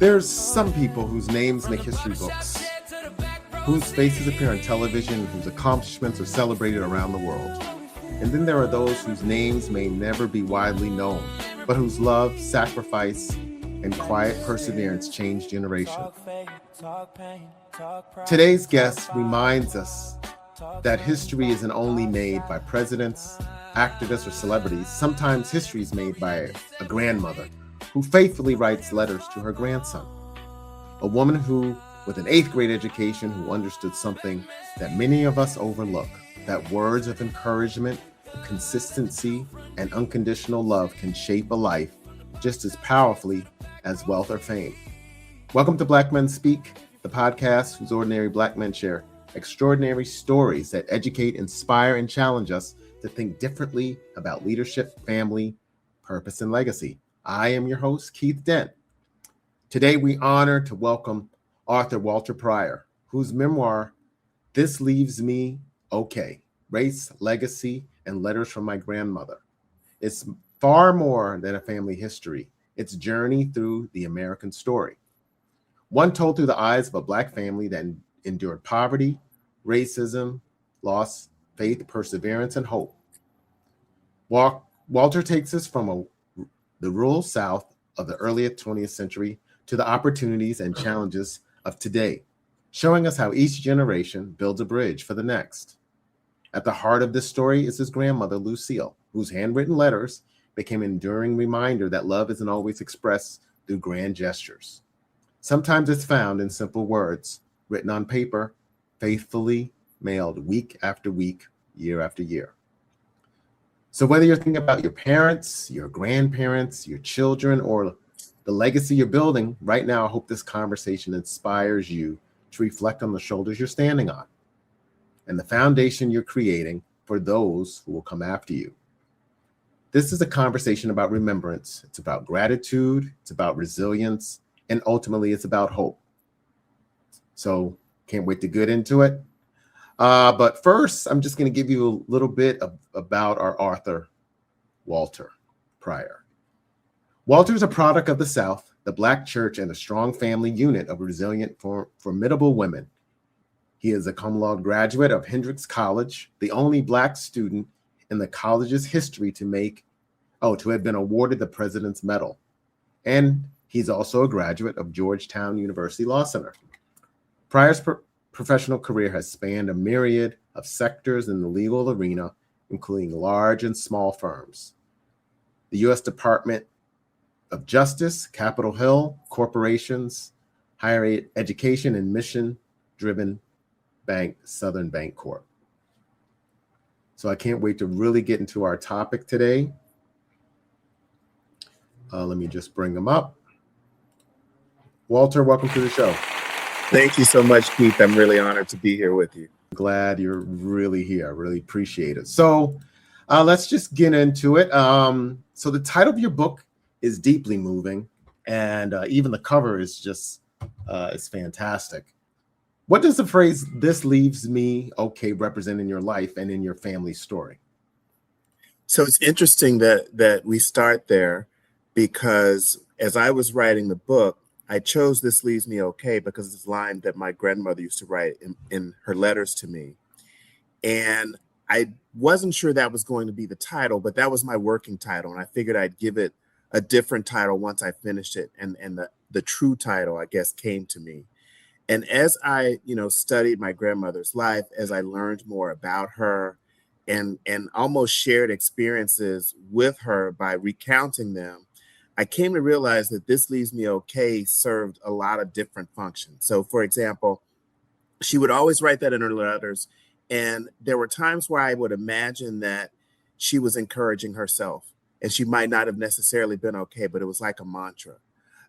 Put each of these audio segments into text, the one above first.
There's some people whose names make history books, whose faces appear on television, whose accomplishments are celebrated around the world. And then there are those whose names may never be widely known, but whose love, sacrifice, and quiet perseverance change generations. Today's guest reminds us that history isn't only made by presidents, activists, or celebrities. Sometimes history is made by a grandmother who faithfully writes letters to her grandson. A woman who, with an 8th grade education, who understood something that many of us overlook, that words of encouragement, consistency, and unconditional love can shape a life just as powerfully as wealth or fame. Welcome to Black Men Speak, the podcast whose ordinary Black men share extraordinary stories that educate, inspire, and challenge us to think differently about leadership, family, purpose, and legacy. I am your host, Keith Dent. Today, we honor to welcome author Walter Pryor, whose memoir, This Leaves Me Okay, Race, Legacy, and Letters from My Grandmother. It's far more than a family history. It's a journey through the American story. One told through the eyes of a Black family that endured poverty, racism, loss, faith, perseverance, and hope. Walter takes us from the rural South of the early 20th century to the opportunities and challenges of today, showing us how each generation builds a bridge for the next. At the heart of this story is his grandmother, Lucille, whose handwritten letters became an enduring reminder that love isn't always expressed through grand gestures. Sometimes it's found in simple words, written on paper, faithfully mailed week after week, year after year. So whether you're thinking about your parents, your grandparents, your children, or the legacy you're building, right now, I hope this conversation inspires you to reflect on the shoulders you're standing on and the foundation you're creating for those who will come after you. This is a conversation about remembrance. It's about gratitude. It's about resilience. And ultimately, it's about hope. So can't wait to get into it. But first, I'm just going to give you a little bit about our author, Walter Pryor. Walter is a product of the South, the Black church, and a strong family unit of resilient, formidable women. He is a cum laude graduate of Hendrix College, the only Black student in the college's history to have been awarded the President's Medal. And he's also a graduate of Georgetown University Law Center. Pryor's professional career has spanned a myriad of sectors in the legal arena, including large and small firms, the U.S. Department of Justice, Capitol Hill, corporations, higher education, and mission-driven bank, Southern Bank Corp. So I can't wait to really get into our topic today. Let me just bring them up. Walter, welcome to the show. Thank you so much, Keith. I'm really honored to be here with you. Glad you're really here. I really appreciate it. So let's just get into it. So the title of your book is deeply moving, and even the cover is just it's fantastic. What does the phrase "this leaves me okay" represent in your life and in your family story? So it's interesting that we start there, because as I was writing the book, I chose "this leaves me okay" because it's a line that my grandmother used to write in her letters to me. And I wasn't sure that was going to be the title, but that was my working title. And I figured I'd give it a different title once I finished it. And the true title, I guess, came to me. And as I, studied my grandmother's life, as I learned more about her and almost shared experiences with her by recounting them, I came to realize that "this leaves me okay" served a lot of different functions. So, for example, she would always write that in her letters. And there were times where I would imagine that she was encouraging herself, and she might not have necessarily been okay, but it was like a mantra.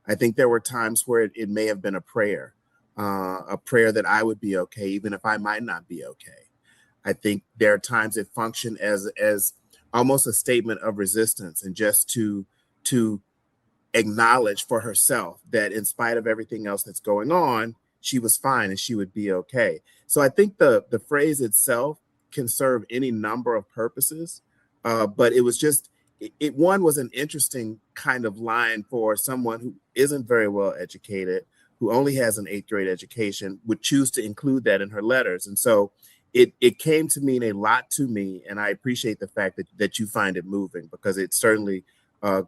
I think there were times where it may have been a prayer that I would be okay, even if I might not be okay. I think there are times it functioned as almost a statement of resistance, and just to acknowledge for herself that in spite of everything else that's going on, she was fine and she would be okay. So I think the phrase itself can serve any number of purposes, but it one was an interesting kind of line for someone who isn't very well educated, who only has an 8th grade education, would choose to include that in her letters. And so it came to mean a lot to me. And I appreciate the fact that you find it moving, because it certainly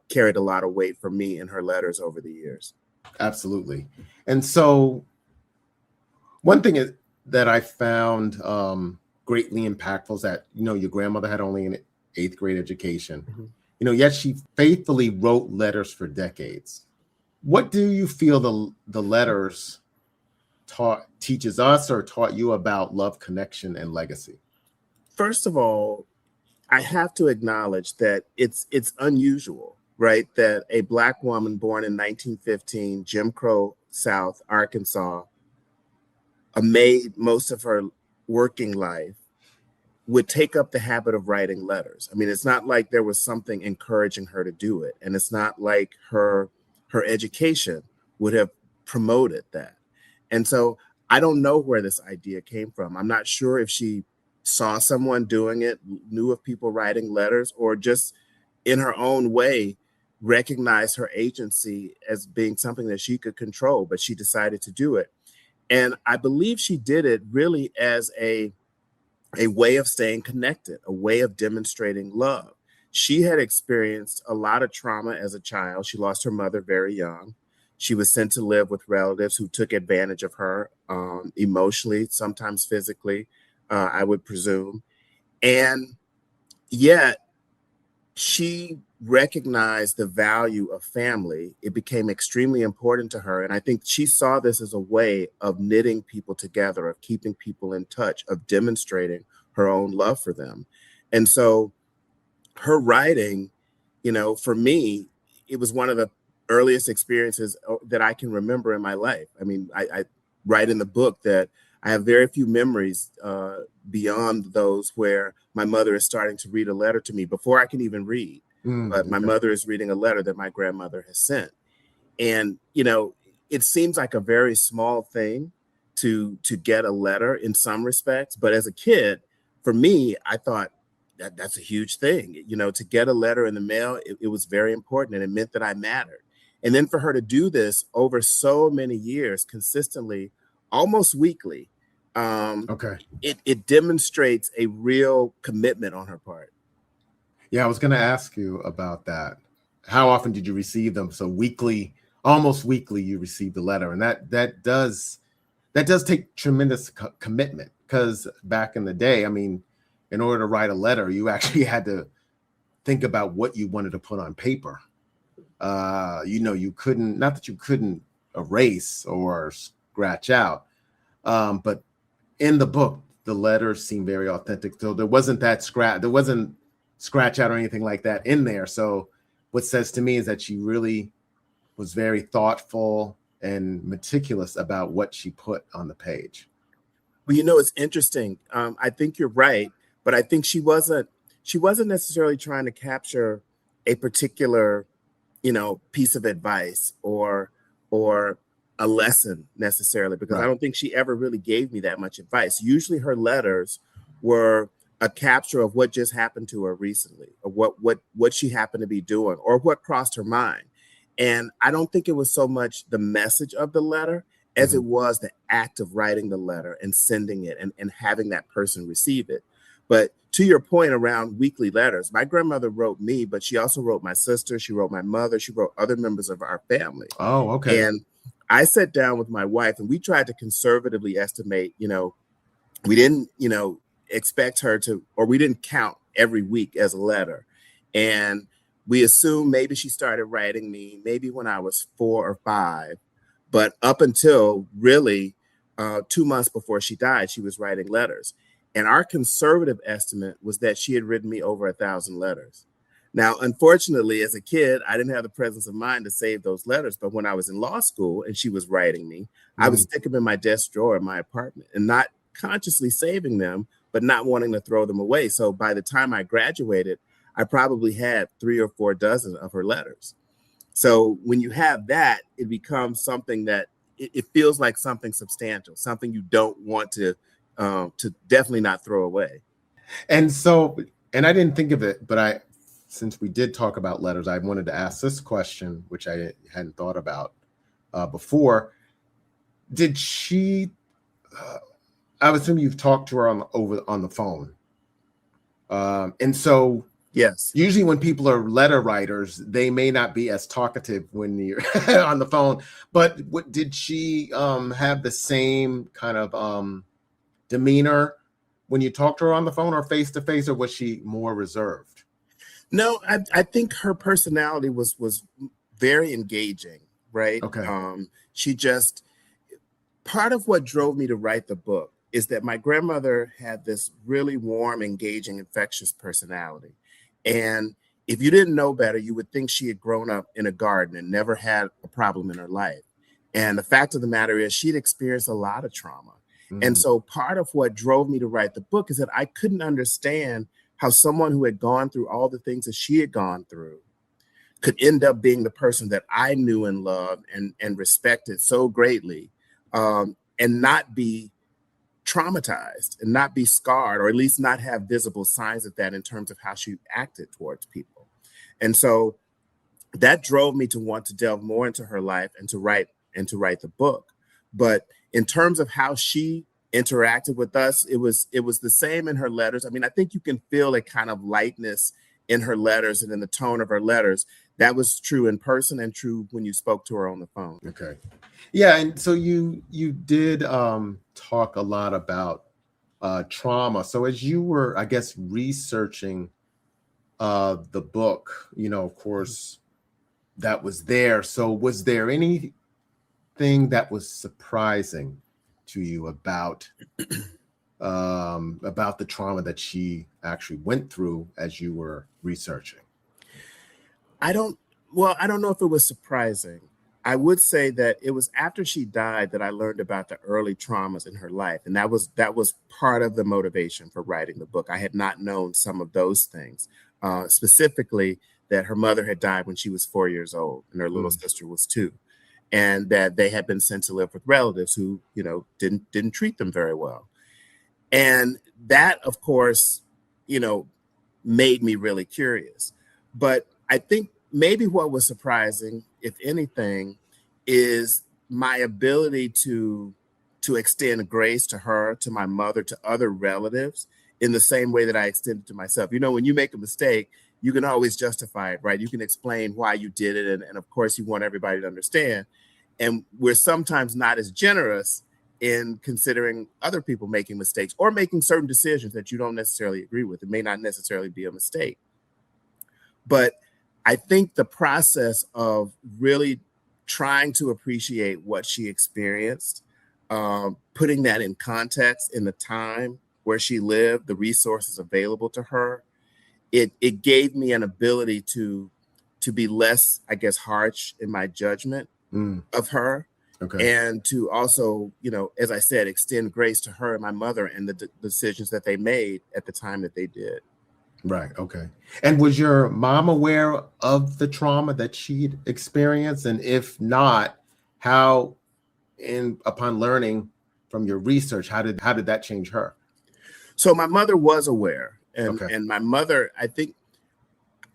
carried a lot of weight for me in her letters over the years. Absolutely. And so one thing that I found greatly impactful is that, your grandmother had only an 8th grade education, yet she faithfully wrote letters for decades. What do you feel the letters teaches us or taught you about love, connection, and legacy? First of all, I have to acknowledge that it's unusual, right? That a Black woman born in 1915, Jim Crow South, Arkansas, made most of her working life, would take up the habit of writing letters. I mean, it's not like there was something encouraging her to do it. And it's not like her education would have promoted that. And so I don't know where this idea came from. I'm not sure if she saw someone doing it, knew of people writing letters, or just in her own way recognized her agency as being something that she could control, but she decided to do it. And I believe she did it really as a way of staying connected, a way of demonstrating love. She had experienced a lot of trauma as a child. She lost her mother very young. She was sent to live with relatives who took advantage of her emotionally, sometimes physically, I would presume. And yet she recognized the value of family. It became extremely important to her. And I think she saw this as a way of knitting people together, of keeping people in touch, of demonstrating her own love for them. And so her writing, for me, it was one of the earliest experiences that I can remember in my life. I mean, I write in the book that I have very few memories beyond those where my mother is starting to read a letter to me before I can even read. But my mother is reading a letter that my grandmother has sent. And, it seems like a very small thing to get a letter in some respects. But as a kid, for me, I thought that's a huge thing. To get a letter in the mail, it was very important, and it meant that I mattered. And then for her to do this over so many years consistently, almost weekly, it demonstrates a real commitment on her part. Yeah, I was going to ask you about that. How often did you receive them? So weekly, almost weekly, you received a letter, and that does take tremendous commitment, because back in the day, I mean, in order to write a letter, you actually had to think about what you wanted to put on paper. You couldn't, not that you couldn't erase or scratch out, but in the book, the letters seem very authentic. So there wasn't scratch out or anything like that in there. So what says to me is that she really was very thoughtful and meticulous about what she put on the page. Well, it's interesting. I think you're right, but I think she wasn't necessarily trying to capture a particular, piece of advice or a lesson necessarily, because I Right. don't think she ever really gave me that much advice. Usually her letters were a capture of what just happened to her recently, or what she happened to be doing, or what crossed her mind. And I don't think it was so much the message of the letter as it was the act of writing the letter and sending it and having that person receive it. But to your point around weekly letters, my grandmother wrote me, but she also wrote my sister, she wrote my mother, she wrote other members of our family. Oh, okay. And I sat down with my wife and we tried to conservatively estimate, we didn't, expect her to, or we didn't count every week as a letter. And we assumed maybe she started writing me maybe when I was 4 or 5. But up until really 2 months before she died, she was writing letters. And our conservative estimate was that she had written me over 1,000 letters. Now, unfortunately, as a kid, I didn't have the presence of mind to save those letters. But when I was in law school and she was writing me, I would stick them in my desk drawer in my apartment and not consciously saving them, but not wanting to throw them away. So by the time I graduated, I probably had 3 or 4 dozen of her letters. So when you have that, it becomes something that it feels like something substantial, something you don't want to definitely not throw away. And so, and I didn't think of it, but since we did talk about letters, I wanted to ask this question, which I hadn't thought about before. Did she? I would assume you've talked to her on the phone, and so Yes. usually when people are letter writers, they may not be as talkative when you're on the phone. But did she have the same kind of demeanor when you talked to her on the phone or face to face, or was she more reserved? No, I think her personality was very engaging, right? Okay. She just, part of what drove me to write the book is that my grandmother had this really warm, engaging, infectious personality. And if you didn't know better, you would think she had grown up in a garden and never had a problem in her life. And the fact of the matter is, she'd experienced a lot of trauma. And so part of what drove me to write the book is that I couldn't understand how someone who had gone through all the things that she had gone through could end up being the person that I knew and loved and respected so greatly, and not be traumatized and not be scarred, or at least not have visible signs of that in terms of how she acted towards people. And so that drove me to want to delve more into her life and to write the book. But in terms of how she interacted with us, it was the same in her letters. I mean, I think you can feel a kind of lightness in her letters and in the tone of her letters. That was true in person and true when you spoke to her on the phone. Okay. Yeah, and so you did talk a lot about trauma. So as you were, I guess, researching the book, of course, that was there. So was there anything that was surprising to you about the trauma that she actually went through as you were researching? I don't know if it was surprising. I would say that it was after she died that I learned about the early traumas in her life. And that was part of the motivation for writing the book. I had not known some of those things, specifically that her mother had died when she was 4 years old and her little sister was 2. And that they had been sent to live with relatives who, didn't treat them very well. And that, of course, made me really curious. But I think maybe what was surprising, if anything, is my ability to extend grace to her, to my mother, to other relatives in the same way that I extended to myself. When you make a mistake, you can always justify it, right? You can explain why you did it. And of course, you want everybody to understand. And we're sometimes not as generous in considering other people making mistakes or making certain decisions that you don't necessarily agree with. It may not necessarily be a mistake. But I think the process of really trying to appreciate what she experienced, putting that in context in the time where she lived, the resources available to her, it gave me an ability to be less, I guess, harsh in my judgment of her. Okay. And to also, as I said, extend grace to her and my mother and the decisions that they made at the time that they did. Right. Okay. And was your mom aware of the trauma that she'd experienced? And if not, how, upon learning from your research, how did that change her? So my mother was aware, and Okay. my mother,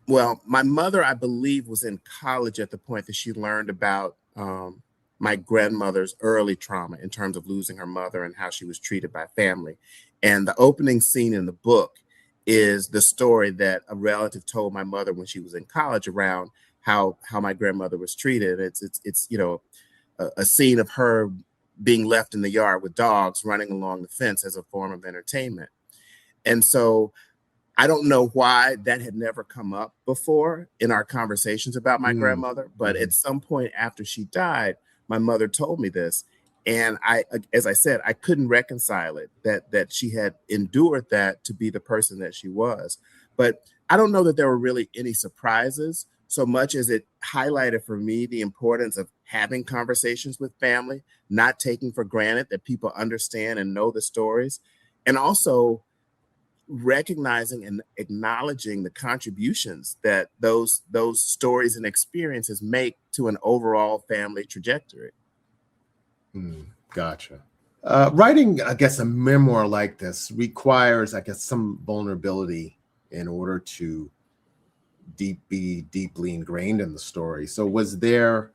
my mother, I believe, was in college at the point that she learned about my grandmother's early trauma in terms of losing her mother and how she was treated by family. And the opening scene in the book is the story that a relative told my mother when she was in college around how my grandmother was treated. It's a scene of her being left in the yard with dogs running along the fence as a form of entertainment. And so I don't know why that had never come up before in our conversations about my grandmother, but at some point after she died, my mother told me this. And as I said, I couldn't reconcile it, that she had endured that to be the person that she was. But I don't know that there were really any surprises so much as it highlighted for me the importance of having conversations with family, not taking for granted that people understand and know the stories, and also recognizing and acknowledging the contributions that those stories and experiences make to an overall family trajectory. Gotcha. Writing, I guess, a memoir like this requires, I guess, some vulnerability in order to be deeply ingrained in the story. So was there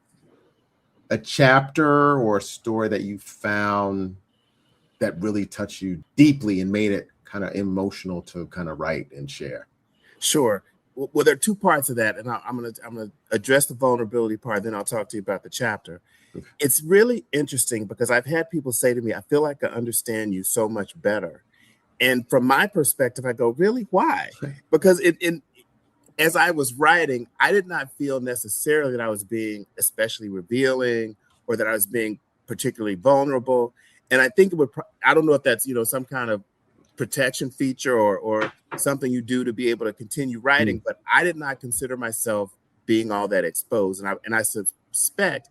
a chapter or a story that you found that really touched you deeply and made it kind of emotional to kind of write and share? Sure. Well, there are two parts of that, and I'm gonna address the vulnerability part. Then I'll talk to you about the chapter. It's really interesting because I've had people say to me, "I feel like I understand you so much better." And from my perspective, I go, "Really? Why?" Because as I was writing, I did not feel necessarily that I was being especially revealing or that I was being particularly vulnerable. And I think it would, I don't know if that's, some kind of protection feature or something you do to be able to continue writing, but I did not consider myself being all that exposed. And I suspect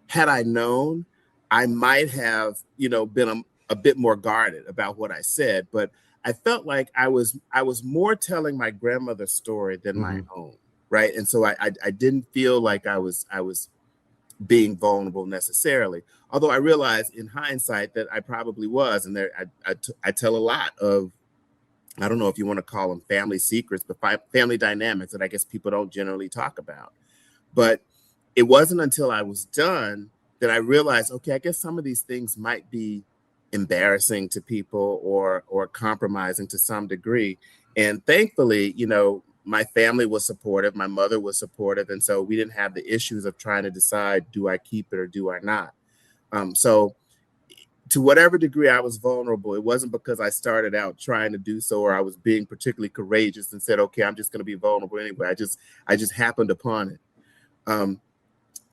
had I known, I might have, been a bit more guarded about what I said. But I felt like I was more telling my grandmother's story than my own, right? And so I didn't feel like I was being vulnerable necessarily. Although I realized in hindsight that I probably was, and I tell a lot of, I don't know if you want to call them family secrets, but family dynamics that I guess people don't generally talk about. But it wasn't until I was done that I realized, okay, I guess some of these things might be embarrassing to people or compromising to some degree. And thankfully, my family was supportive, my mother was supportive, and so we didn't have the issues of trying to decide, do I keep it or do I not? So to whatever degree I was vulnerable, it wasn't because I started out trying to do so or I was being particularly courageous and said, okay, I'm just going to be vulnerable anyway. I just happened upon it.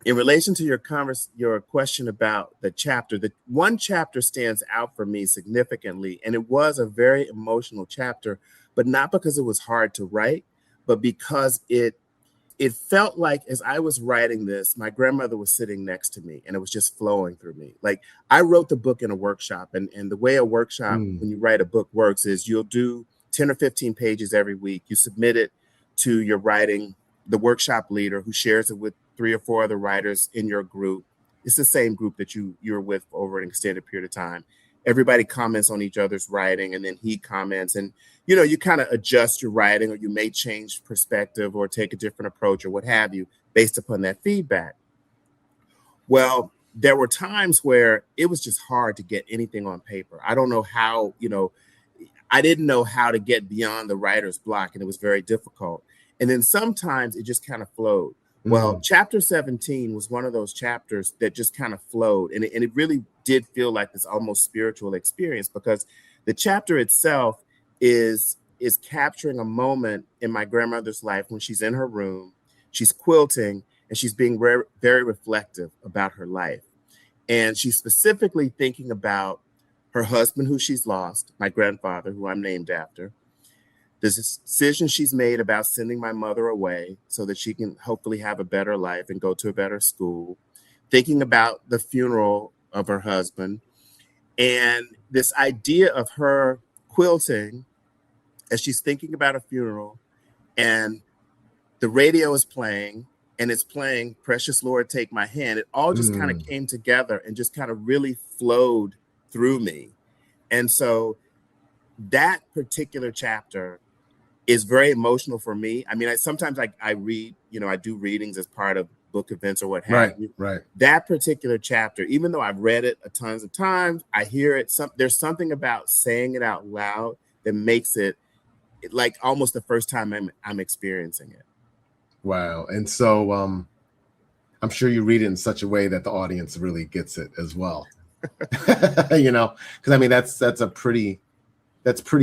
In relation to your question about the chapter, the one chapter stands out for me significantly, and it was a very emotional chapter, but not because it was hard to write, but because it felt like as I was writing this, my grandmother was sitting next to me and it was just flowing through me. Like I wrote the book in a workshop, and the way a workshop, when you write a book, works is you'll do 10 or 15 pages every week. You submit it to the workshop leader who shares it with 3 or 4 other writers in your group. It's the same group that you're with over an extended period of time. Everybody comments on each other's writing, and then he comments, and you kind of adjust your writing, or you may change perspective or take a different approach or what have you based upon that feedback. Well, there were times where it was just hard to get anything on paper. I don't know how, I didn't know how to get beyond the writer's block, and it was very difficult. And then sometimes it just kind of flowed. Well, chapter 17 was one of those chapters that just kind of flowed. And it really did feel like this almost spiritual experience, because the chapter itself is capturing a moment in my grandmother's life when she's in her room, she's quilting, and she's being very, very reflective about her life. And she's specifically thinking about her husband, who she's lost, my grandfather, who I'm named after, the decision she's made about sending my mother away so that she can hopefully have a better life and go to a better school, thinking about the funeral of her husband, and this idea of her quilting as she's thinking about a funeral, and the radio is playing, and it's playing Precious Lord, Take My Hand. It all just kind of came together and just kind of really flowed through me. And so that particular chapter is very emotional for me. I mean, sometimes I read, I do readings as part of book events or what have you. Right. That particular chapter, even though I've read it a tons of times, I hear it. There's something about saying it out loud that makes it like almost the first time I'm experiencing it. Wow. And so I'm sure you read it in such a way that the audience really gets it as well. Because I mean that's pretty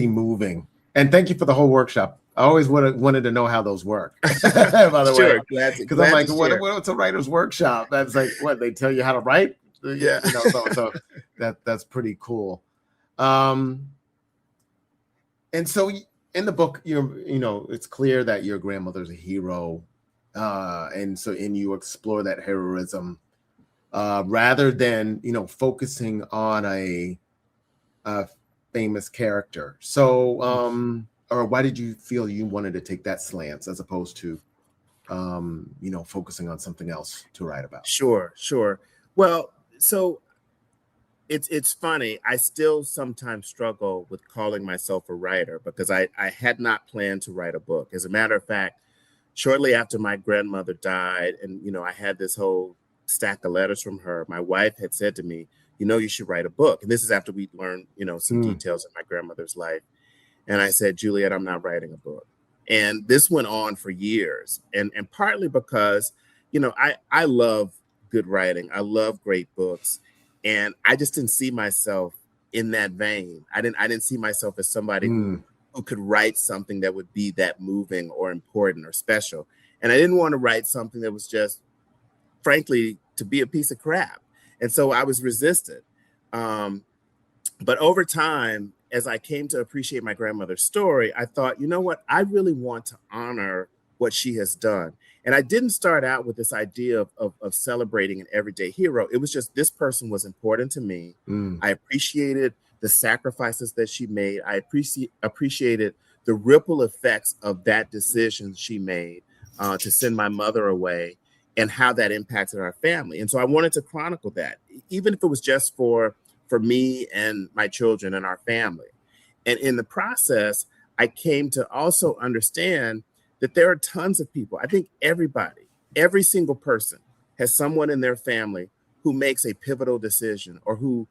moving. And thank you for the whole workshop. I always wanted to know how those work. By the Sure, way, because I'm like, what's a writer's workshop? That's like, what, they tell you how to write? Yeah. So that's pretty cool. And so in the book, it's clear that your grandmother's a hero, and you explore that heroism rather than focusing on a famous character. So, or why did you feel you wanted to take that slant as opposed to, focusing on something else to write about? Sure. Well, so it's funny. I still sometimes struggle with calling myself a writer because I had not planned to write a book. As a matter of fact, shortly after my grandmother died, and I had this whole stack of letters from her, my wife had said to me, you should write a book. And this is after we'd learned, some Mm. details of my grandmother's life. And I said, Juliet, I'm not writing a book. And this went on for years. And partly because, I love good writing. I love great books. And I just didn't see myself in that vein. I didn't see myself as somebody who could write something that would be that moving or important or special. And I didn't want to write something that was just, frankly, to be a piece of crap. And so I was resistant. But over time, as I came to appreciate my grandmother's story, I thought, you know what? I really want to honor what she has done. And I didn't start out with this idea of celebrating an everyday hero. It was just this person was important to me. Mm. I appreciated the sacrifices that she made. I appreciated the ripple effects of that decision she made to send my mother away and how that impacted our family. And so I wanted to chronicle that, even if it was just for me and my children and our family. And in the process, I came to also understand that there are tons of people. I think every single person has someone in their family who makes a pivotal decision or who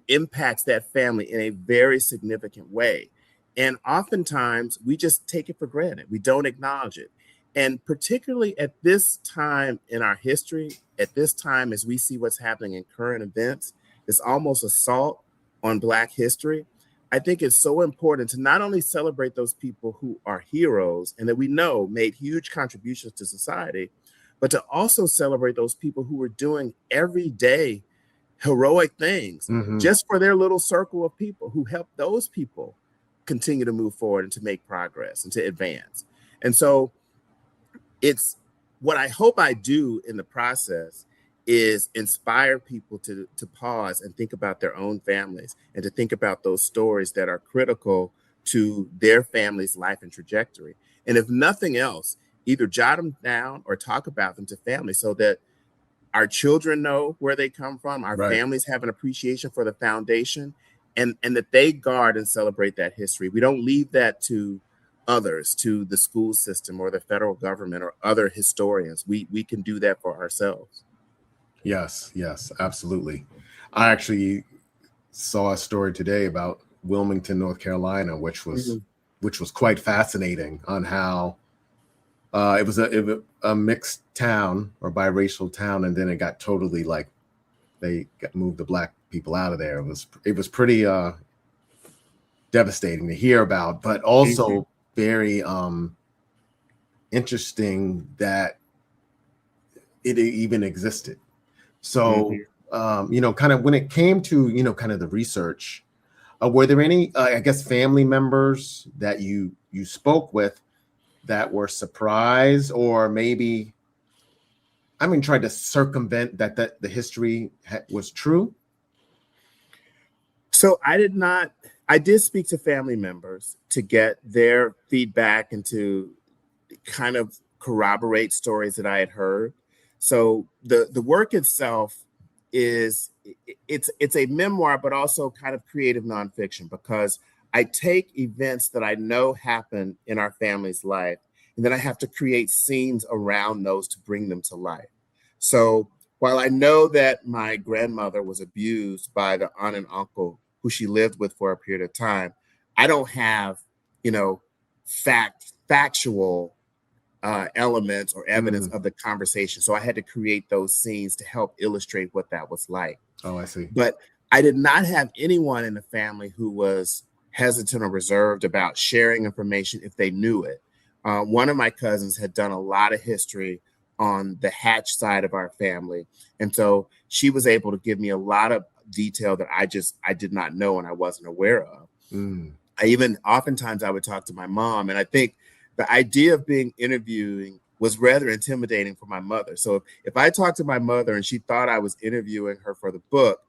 impacts that family in a very significant way. And oftentimes we just take it for granted. We don't acknowledge it. And particularly at this time in our history, at this time as we see what's happening in current events, this almost assault on Black history, I think it's so important to not only celebrate those people who are heroes and that we know made huge contributions to society, but to also celebrate those people who were doing everyday heroic things just for their little circle of people, who helped those people continue to move forward and to make progress and to advance. And so it's what I hope I do in the process is inspire people to pause and think about their own families and to think about those stories that are critical to their family's life and trajectory. And if nothing else, either jot them down or talk about them to families so that our children know where they come from, our Right. families have an appreciation for the foundation, and that they guard and celebrate that history. We don't leave that to others, to the school system or the federal government or other historians. We can do that for ourselves. Yes, absolutely. I actually saw a story today about Wilmington, North Carolina, which was quite fascinating on how it was a mixed town or biracial town, and then it got totally like moved the Black people out of there. It was pretty devastating to hear about, but also very interesting that it even existed. So, kind of when it came to, kind of the research, were there any, I guess, family members that you spoke with that were surprised or maybe, tried to circumvent that the history was true? So I did speak to family members to get their feedback and to kind of corroborate stories that I had heard. So the work itself it's a memoir, but also kind of creative nonfiction, because I take events that I know happen in our family's life, and then I have to create scenes around those to bring them to life. So while I know that my grandmother was abused by the aunt and uncle who she lived with for a period of time, I don't have, factual elements or evidence of the conversation. So I had to create those scenes to help illustrate what that was like. Oh, I see. But I did not have anyone in the family who was hesitant or reserved about sharing information if they knew it. One of my cousins had done a lot of history on the Hatch side of our family. And so she was able to give me a lot of detail that I did not know and I wasn't aware of. Oftentimes I would talk to my mom, and I think the idea of being interviewing was rather intimidating for my mother. So if I talked to my mother and she thought I was interviewing her for the book,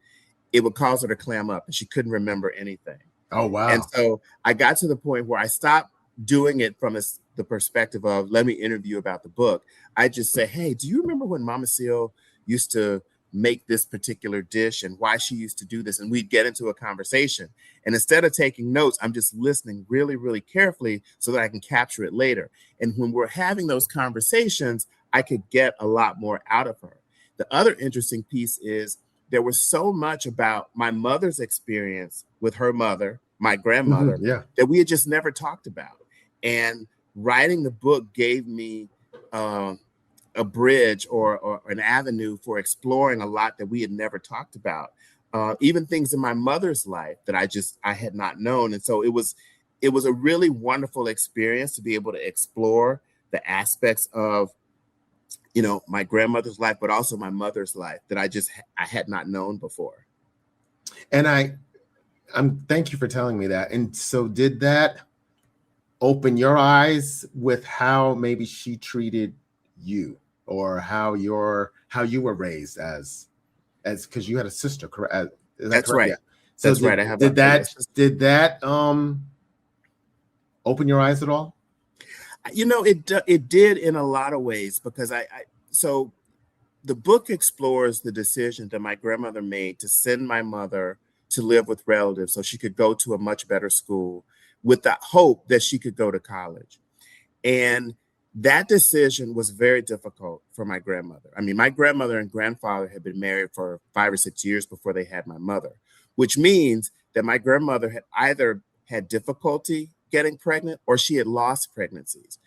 it would cause her to clam up and she couldn't remember anything. Oh, wow. And so I got to the point where I stopped doing it from the perspective of, let me interview about the book. I just say, hey, do you remember when Mama Seal used to make this particular dish and why she used to do this. And we'd get into a conversation. And instead of taking notes, I'm just listening really, really carefully so that I can capture it later. And when we're having those conversations, I could get a lot more out of her. The other interesting piece is there was so much about my mother's experience with her mother, my grandmother, Yeah. that we had just never talked about. And writing the book gave me a bridge or an avenue for exploring a lot that we had never talked about, even things in my mother's life that I had not known. And so it was a really wonderful experience to be able to explore the aspects of, my grandmother's life, but also my mother's life that I had not known before. And I'm thank you for telling me that. And so did that open your eyes with how maybe she treated you, or how you were raised as because you had a sister, correct? Is that That's correct? right. Yeah. So That's right. I have did that open your eyes at all? It did in a lot of ways, because so the book explores the decision that my grandmother made to send my mother to live with relatives so she could go to a much better school with the hope that she could go to college. And that decision was very difficult for my grandmother. I mean, my grandmother and grandfather had been married for 5 or 6 years before they had my mother, which means that my grandmother had either had difficulty getting pregnant or she had lost pregnancies,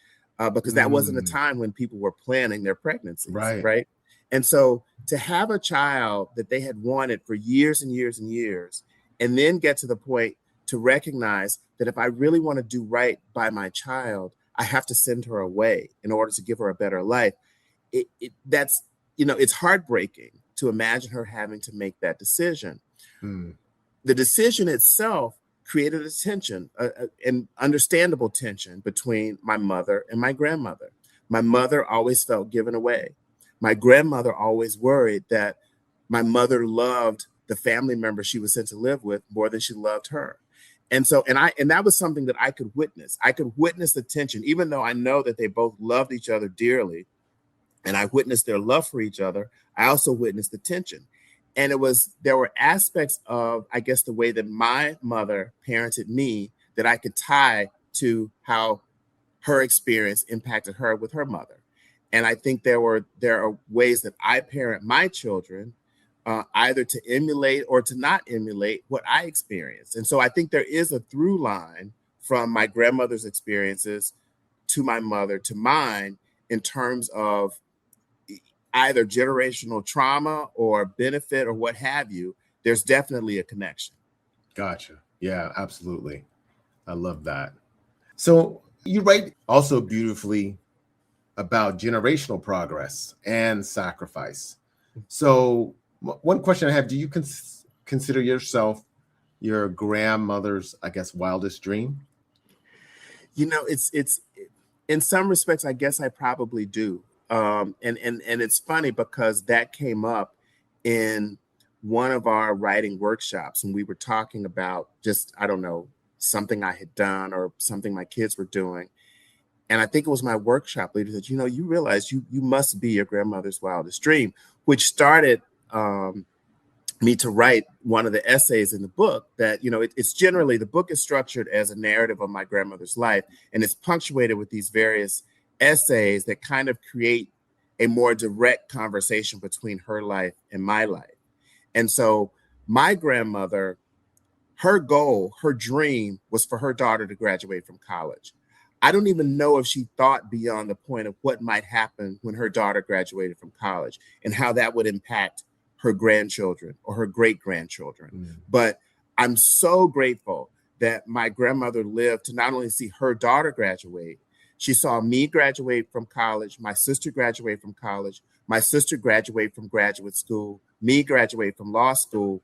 because that wasn't a time when people were planning their pregnancies, right? And so to have a child that they had wanted for years and years and years, and then get to the point to recognize that if I really want to do right by my child, I have to send her away in order to give her a better life. It's heartbreaking to imagine her having to make that decision. The decision itself created a tension, an understandable tension between my mother and my grandmother. My mother always felt given away. My grandmother always worried that my mother loved the family member she was sent to live with more than she loved her. And so, and that was something that I could witness. I could witness the tension, even though I know that they both loved each other dearly, and I witnessed their love for each other. I also witnessed the tension. And there were aspects of, I guess, the way that my mother parented me that I could tie to how her experience impacted her with her mother. And I think there are ways that I parent my children, either to emulate or to not emulate what I experienced. And so I think there is a through line from my grandmother's experiences to my mother to mine in terms of either generational trauma or benefit or what have you. There's definitely a connection. Gotcha. Yeah, absolutely. I love that. So you write also beautifully about generational progress and sacrifice. So one question I have, do you consider yourself your grandmother's, I guess, wildest dream? It's in some respects, I guess I probably do. And it's funny because that came up in one of our writing workshops, and we were talking about just, I don't know, something I had done or something my kids were doing. And I think it was my workshop leader that, you realize you must be your grandmother's wildest dream, which started me to write one of the essays in the book that, it's generally, the book is structured as a narrative of my grandmother's life, and it's punctuated with these various essays that kind of create a more direct conversation between her life and my life. And so my grandmother, her goal, her dream was for her daughter to graduate from college. I don't even know if she thought beyond the point of what might happen when her daughter graduated from college and how that would impact her grandchildren or her great-grandchildren. But I'm so grateful that my grandmother lived to not only see her daughter graduate, she saw me graduate from college, my sister graduate from college, my sister graduate from graduate school, me graduate from law school.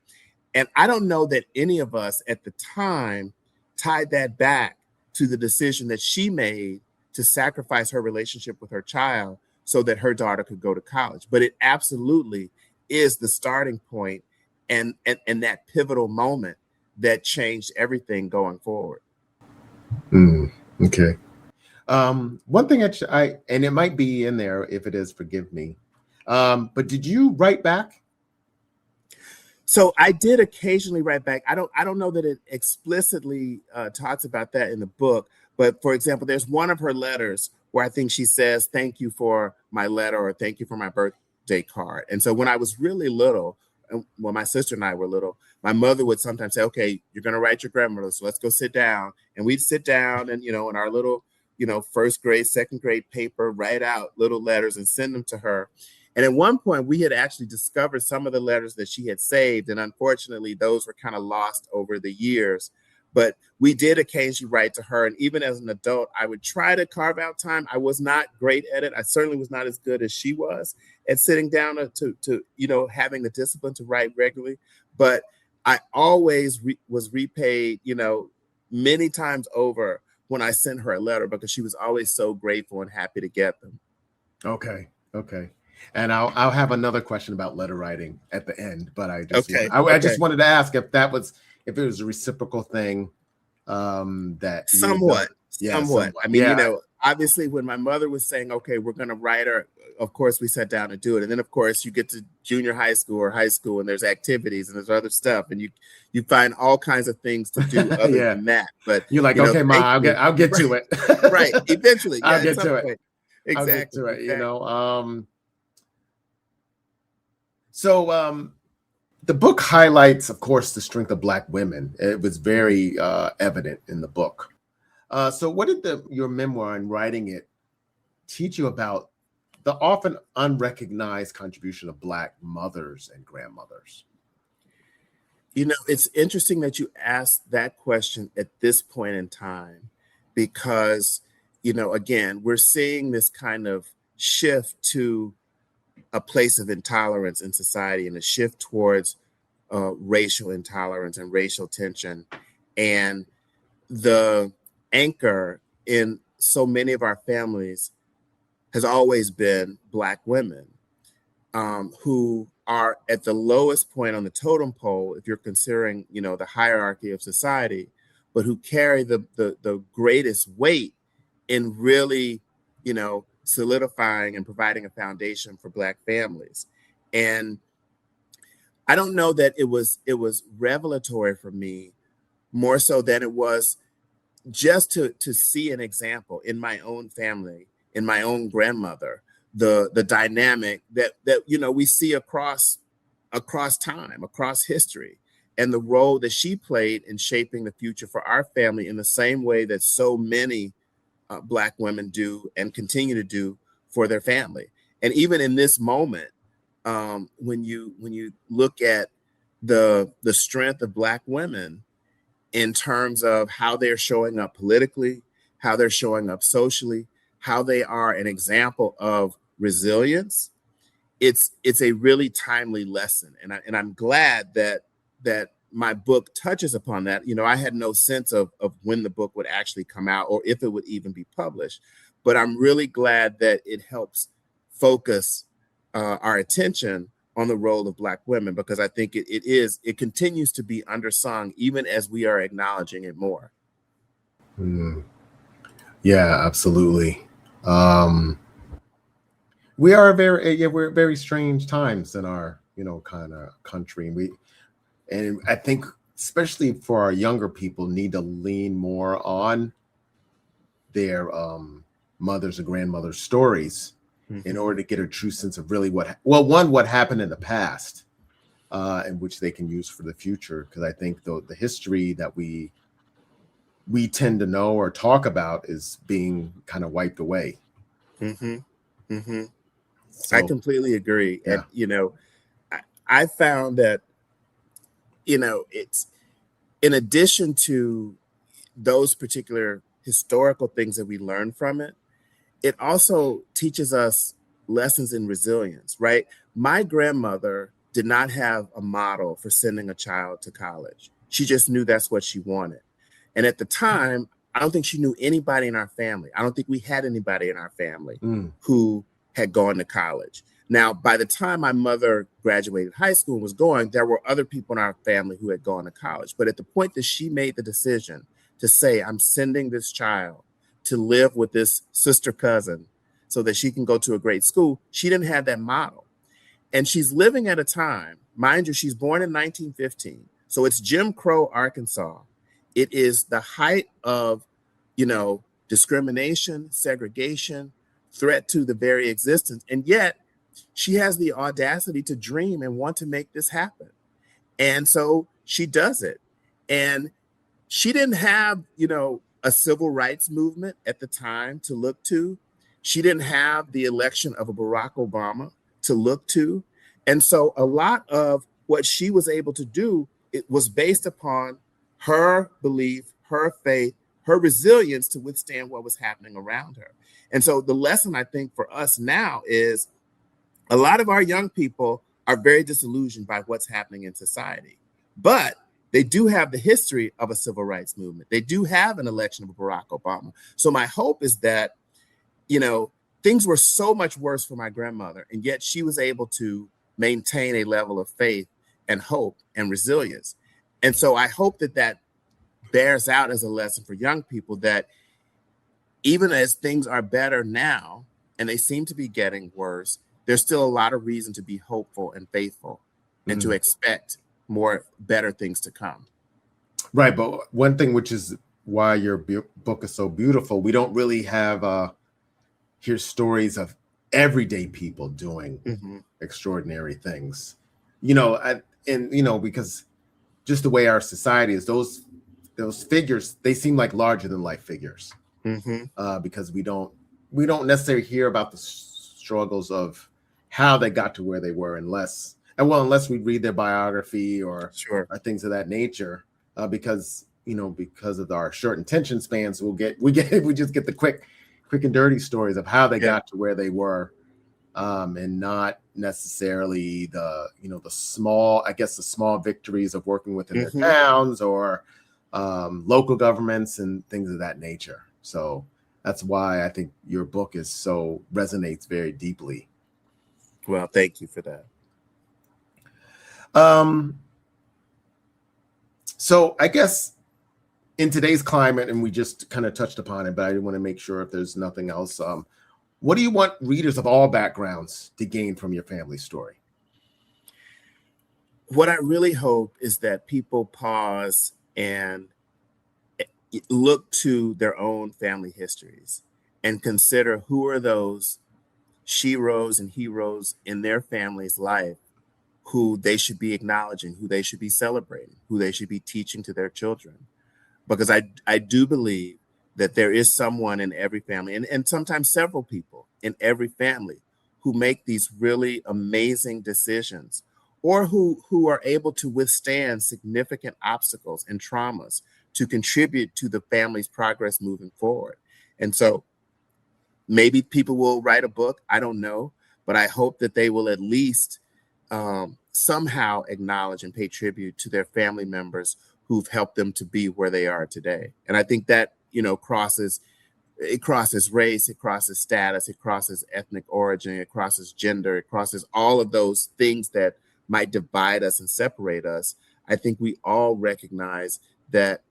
And I don't know that any of us at the time tied that back to the decision that she made to sacrifice her relationship with her child so that her daughter could go to college. But it absolutely is the starting point and that pivotal moment that changed everything going forward. Okay. One thing and it might be in there, if it is, forgive me. But did you write back? So I did occasionally write back. I don't know that it explicitly talks about that in the book, but for example, there's one of her letters where I think she says, "Thank you for my letter," or "Thank you for my birthday card." And so when I was really little, and when my sister and I were little, my mother would sometimes say, "Okay, you're going to write your grandmother, so let's go sit down." And we'd sit down and, in our little, first grade, second grade paper, write out little letters and send them to her. And at one point, we had actually discovered some of the letters that she had saved. And unfortunately, those were kind of lost over the years. But we did occasionally write to her. And even as an adult, I would try to carve out time. I was not great at it. I certainly was not as good as she was at sitting down to having the discipline to write regularly. But I always was repaid, many times over when I sent her a letter, because she was always so grateful and happy to get them. Okay. Okay. And I'll have another question about letter writing at the end, but I just wanted to ask if it was a reciprocal thing, that somewhat. I mean, yeah. Obviously when my mother was saying, "Okay, we're going to write her," of course we sat down and do it. And then of course you get to junior high school or high school and there's activities and there's other stuff, and you find all kinds of things to do other than that. But you're like, "Okay, Ma, I'll get to it." Right. Eventually. Yeah, I'll get to it. Exactly. I'll get to it. So the book highlights, of course, the strength of Black women. It was very evident in the book. So what did your memoir and writing it teach you about the often unrecognized contribution of Black mothers and grandmothers? It's interesting that you asked that question at this point in time, because, again, we're seeing this kind of shift to a place of intolerance in society, and a shift towards racial intolerance and racial tension. And the anchor in so many of our families has always been Black women, who are at the lowest point on the totem pole, if you're considering, the hierarchy of society, but who carry the greatest weight in really, solidifying and providing a foundation for Black families. And I don't know that it was revelatory for me, more so than it was just to see an example in my own family, in my own grandmother, the dynamic that we see across time, across history, and the role that she played in shaping the future for our family in the same way that so many Black women do and continue to do for their family. And even in this moment, when you look at the strength of Black women in terms of how they're showing up politically, how they're showing up socially, how they are an example of resilience, it's a really timely lesson. And I'm glad that my book touches upon that. I had no sense of when the book would actually come out or if it would even be published, but I'm really glad that it helps focus our attention on the role of Black women, because I think it continues to be undersung even as we are acknowledging it more. Yeah, absolutely. We're very strange times in our kind of country. And I think especially for our younger people need to lean more on their mothers and grandmothers' stories in order to get a true sense of really what happened in the past, and which they can use for the future. Because I think the history that we tend to know or talk about is being kind of wiped away. So, I completely agree. Yeah. And I found that it's, in addition to those particular historical things that we learn from it, it also teaches us lessons in resilience, right? My grandmother did not have a model for sending a child to college. She just knew that's what she wanted. And at the time, I don't think she knew anybody in our family. I don't think we had anybody in our family who had gone to college. Now, by the time my mother graduated high school and was going, there were other people in our family who had gone to college. But at the point that she made the decision to say, "I'm sending this child to live with this sister cousin so that she can go to a great school," she didn't have that model. And she's living at a time mind you, she's born in 1915. So it's Jim Crow, Arkansas. It is the height of, discrimination, segregation, threat to the very existence. And yet she has the audacity to dream and want to make this happen. And so she does it. And she didn't have, a civil rights movement at the time to look to. She didn't have the election of a Barack Obama to look to. And so a lot of what she was able to do, it was based upon her belief, her faith, her resilience to withstand what was happening around her. And so the lesson I think for us now is a lot of our young people are very disillusioned by what's happening in society, but they do have the history of a civil rights movement. They do have an election of Barack Obama. So my hope is that, things were so much worse for my grandmother, and yet she was able to maintain a level of faith and hope and resilience. And so I hope that that bears out as a lesson for young people, that even as things are better now, and they seem to be getting worse, there's still a lot of reason to be hopeful and faithful and to expect more better things to come. Right. But one thing, which is why your book is so beautiful, we don't really have hear stories of everyday people doing extraordinary things, because just the way our society is, those figures, they seem like larger than life figures, because we don't necessarily hear about the struggles of how they got to where they were, unless we read their biography or things of that nature, because of our short attention spans, we just get the quick and dirty stories of how they got to where they were, and not necessarily the small victories of working within their towns or local governments and things of that nature. So that's why I think your book resonates very deeply. Well, thank you for that. So I guess in today's climate, and we just kind of touched upon it, but I want to make sure if there's nothing else, what do you want readers of all backgrounds to gain from your family story? What I really hope is that people pause and look to their own family histories and consider who are those sheroes and heroes in their family's life who they should be acknowledging, who they should be celebrating, who they should be teaching to their children. Because I do believe that there is someone in every family, and sometimes several people in every family, who make these really amazing decisions, or who are able to withstand significant obstacles and traumas to contribute to the family's progress moving forward. And so maybe people will write a book, I don't know, but I hope that they will at least somehow acknowledge and pay tribute to their family members who've helped them to be where they are today. And I think that, crosses race, it crosses status, it crosses ethnic origin, it crosses gender, it crosses all of those things that might divide us and separate us. I think we all recognize that,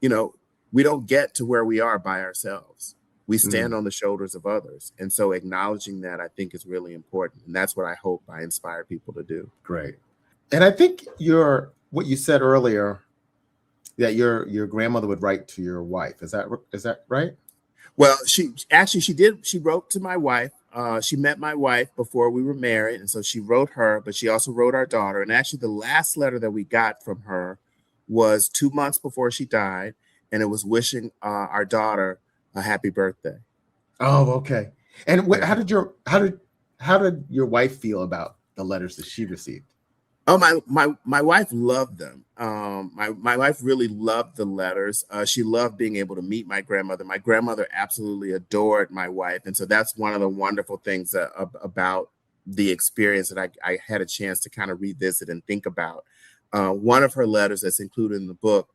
we don't get to where we are by ourselves. We stand on the shoulders of others. And so acknowledging that, I think, is really important. And that's what I hope I inspire people to do. Great. And I think what you said earlier, that your grandmother would write to your wife. Is that right? Well, she did. She wrote to my wife. She met my wife before we were married. And so she wrote her, but she also wrote our daughter. And actually the last letter that we got from her was 2 months before she died. And it was wishing our daughter a happy birthday. Oh, okay. And how did your wife feel about the letters that she received? Oh, my wife loved them. My wife really loved the letters. She loved being able to meet my grandmother. My grandmother absolutely adored my wife. And so that's one of the wonderful things about the experience that I had a chance to kind of revisit and think about. One of her letters that's included in the book,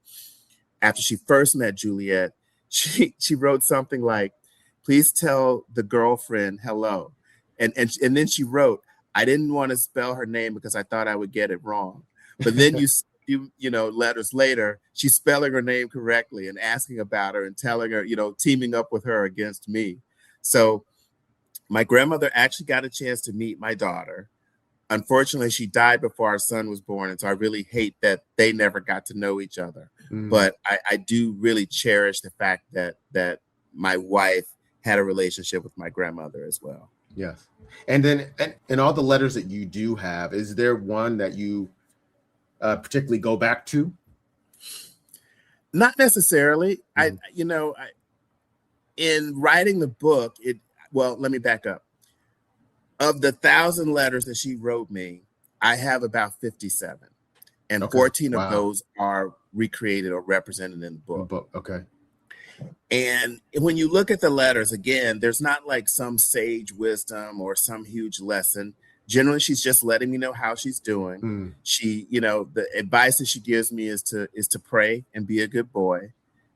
after she first met Juliet, she wrote something like, "Please tell the girlfriend hello." And then she wrote, "I didn't want to spell her name because I thought I would get it wrong." But then letters later, she's spelling her name correctly and asking about her and telling her, teaming up with her against me. So my grandmother actually got a chance to meet my daughter. unfortunately, she died before our son was born, and so I really hate that they never got to know each other. But I do really cherish the fact that my wife had a relationship with my grandmother as well. Yes. And then in all the letters that you do have, is there one that you particularly go back to? Not necessarily. In writing the book, let me back up. Of the 1,000 letters that she wrote me, I have about 57, and 14 of those are recreated or represented in the book. Okay. And when you look at the letters, again, there's not like some sage wisdom or some huge lesson. Generally, she's just letting me know how she's doing. She, the advice that she gives me is to pray and be a good boy,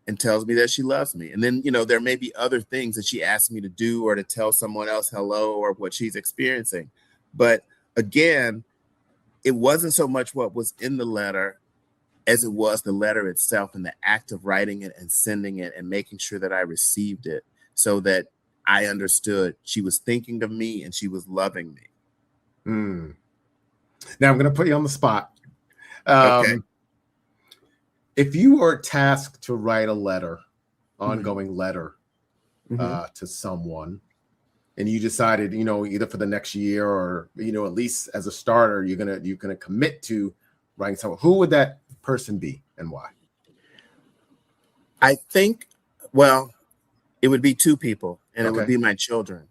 and tells me that she loves me. And then, there may be other things that she asks me to do or to tell someone else hello or what she's experiencing. But again, it wasn't so much what was in the letter as it was the letter itself and the act of writing it and sending it and making sure that I received it so that I understood she was thinking of me and she was loving me. Now I'm going to put you on the spot. Okay. If you were tasked to write a letter, ongoing letter to someone, and you decided, either for the next year or, at least as a starter, you're gonna commit to writing someone, who would that person be and why? I think, it would be two people, and it would be my children.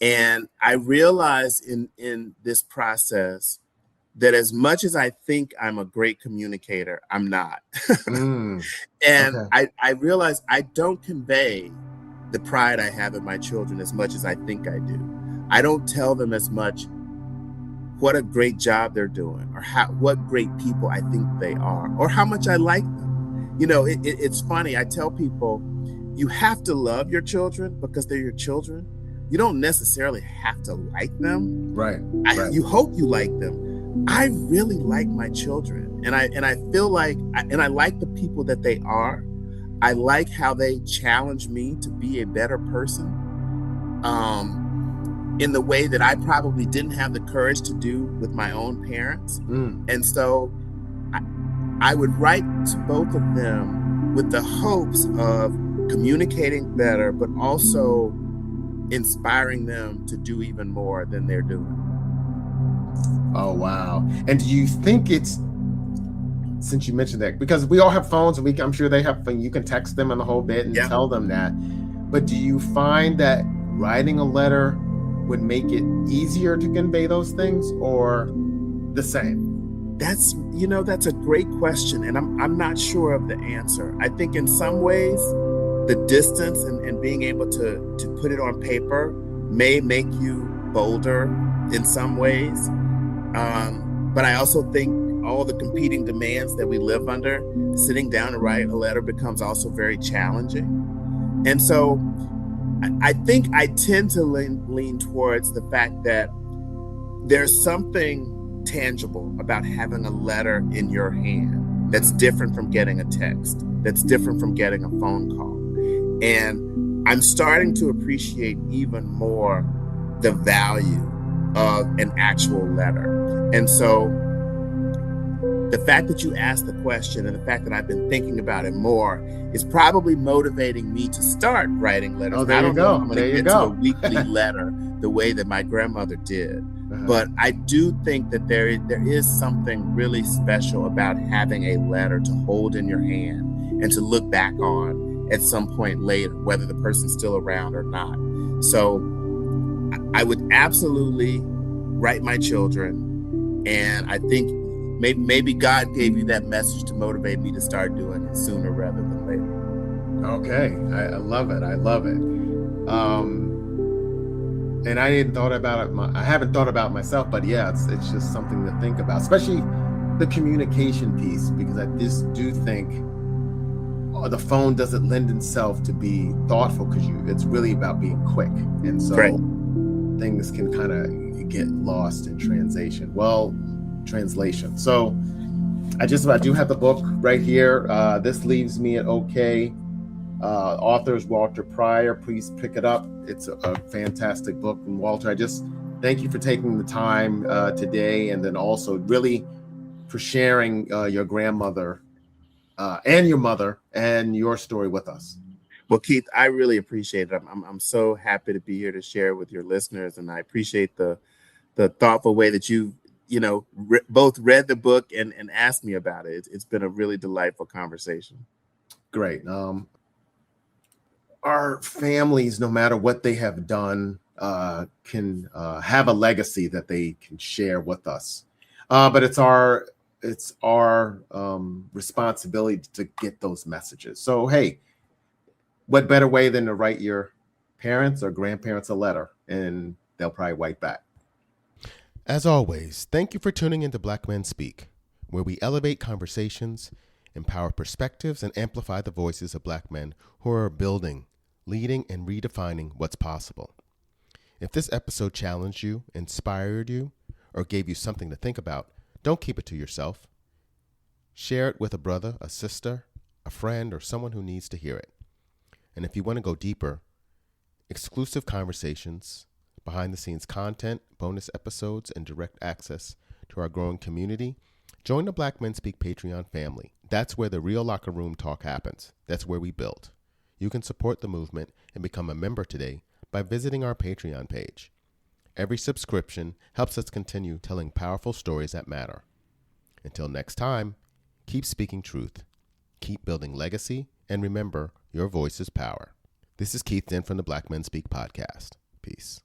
And I realized in this process that as much as I think I'm a great communicator, I'm not. And I realized I don't convey the pride I have in my children as much as I think I do. I don't tell them as much what a great job they're doing or what great people I think they are or how much I like them. It's funny. I tell people, you have to love your children because they're your children. You don't necessarily have to like them. Right. You hope you like them. I really like my children, and I feel like, and I like the people that they are. I like how they challenge me to be a better person, in the way that I probably didn't have the courage to do with my own parents. And so I would write to both of them with the hopes of communicating better, but also inspiring them to do even more than they're doing. Oh, wow. And do you think it's, since you mentioned that, because we all have phones and I'm sure they have, you can text them and the whole bit and tell them that, but do you find that writing a letter would make it easier to convey those things or the same? That's a great question. And I'm not sure of the answer. I think in some ways, the distance and being able to put it on paper may make you bolder in some ways. But I also think all the competing demands that we live under, sitting down to write a letter becomes also very challenging. And so I think I tend to lean towards the fact that there's something tangible about having a letter in your hand that's different from getting a text, that's different from getting a phone call. And I'm starting to appreciate even more the value of an actual letter. And so the fact that you asked the question and the fact that I've been thinking about it more is probably motivating me to start writing letters. Oh, there you go. I'm going to get to a weekly letter the way that my grandmother did. But I do think that there is something really special about having a letter to hold in your hand and to look back on at some point later, whether the person's still around or not. So I would absolutely write my children. And I think maybe God gave you that message to motivate me to start doing it sooner rather than later. Okay. I love it. I love it. And I hadn't thought about it. I haven't thought about it myself, but yeah, it's just something to think about, especially the communication piece, because I just do think the phone doesn't lend itself to be thoughtful because it's really about being quick. And so things can kind of get lost in translation. So I do have the book right here. This leaves me at okay. Author's Walter Pryor. Please pick it up. It's a fantastic book. And Walter, I just Thank you for taking the time today, and then also really for sharing your grandmother and your mother and your story with us. Well, Keith, I really appreciate it. I'm so happy to be here to share with your listeners, and I appreciate the thoughtful way that you both read the book and asked me about it. It's been a really delightful conversation. Great. Our families, no matter what they have done, can have a legacy that they can share with us. But it's our responsibility to get those messages. So hey, what better way than to write your parents or grandparents a letter, and they'll probably write back. As always, thank you for tuning into Black Men Speak, where we elevate conversations, empower perspectives, and amplify the voices of Black men who are building, leading, and redefining what's possible. If this episode challenged you, inspired you, or gave you something to think about, don't keep it to yourself. Share it with a brother, a sister, a friend, or someone who needs to hear it. And if you want to go deeper, exclusive conversations, behind-the-scenes content, bonus episodes, and direct access to our growing community, join the Black Men Speak Patreon family. That's where the real locker room talk happens. That's where we build. You can support the movement and become a member today by visiting our Patreon page. Every subscription helps us continue telling powerful stories that matter. Until next time, keep speaking truth, keep building legacy, and remember, your voice is power. This is Keith Dent from the Black Men Speak podcast. Peace.